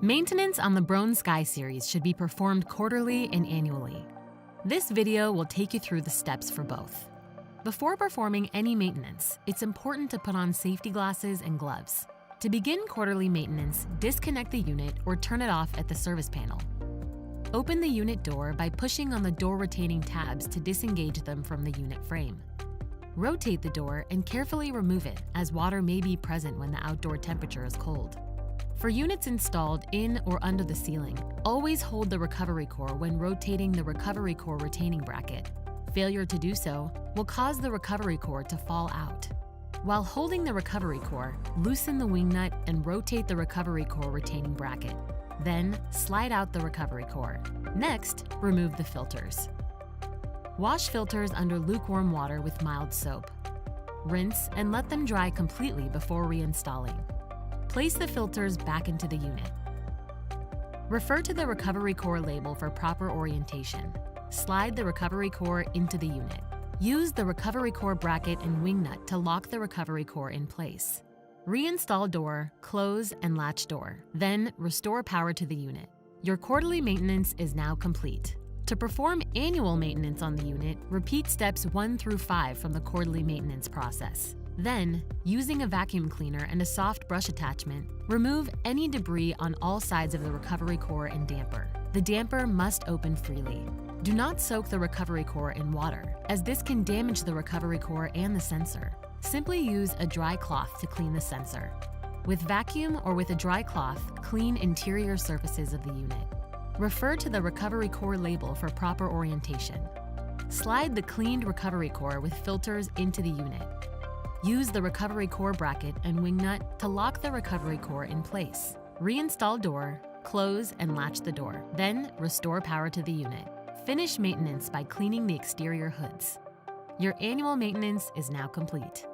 Maintenance on the Broan Sky Series should be performed quarterly and annually. This video will take you through the steps for both. Before performing any maintenance, it's important to put on safety glasses and gloves. To begin quarterly maintenance, disconnect the unit or turn it off at the service panel. Open the unit door by pushing on the door retaining tabs to disengage them from the unit frame. Rotate the door and carefully remove it, as water may be present when the outdoor temperature is cold. For units installed in or under the ceiling, always hold the recovery core when rotating the recovery core retaining bracket. Failure to do so will cause the recovery core to fall out. While holding the recovery core, loosen the wing nut and rotate the recovery core retaining bracket. Then, slide out the recovery core. Next, remove the filters. Wash filters under lukewarm water with mild soap. Rinse and let them dry completely before reinstalling. Place the filters back into the unit. Refer to the recovery core label for proper orientation. Slide the recovery core into the unit. Use the recovery core bracket and wing nut to lock the recovery core in place. Reinstall door, close, and latch door. Then restore power to the unit. Your quarterly maintenance is now complete. To perform annual maintenance on the unit, repeat steps 1 through 5 from the quarterly maintenance process. Then, using a vacuum cleaner and a soft brush attachment, remove any debris on all sides of the recovery core and damper. The damper must open freely. Do not soak the recovery core in water, as this can damage the recovery core and the sensor. Simply use a dry cloth to clean the sensor. With vacuum or with a dry cloth, clean interior surfaces of the unit. Refer to the recovery core label for proper orientation. Slide the cleaned recovery core with filters into the unit. Use the recovery core bracket and wing nut to lock the recovery core in place. Reinstall door, close and latch the door. Then restore power to the unit. Finish maintenance by cleaning the exterior hoods. Your annual maintenance is now complete.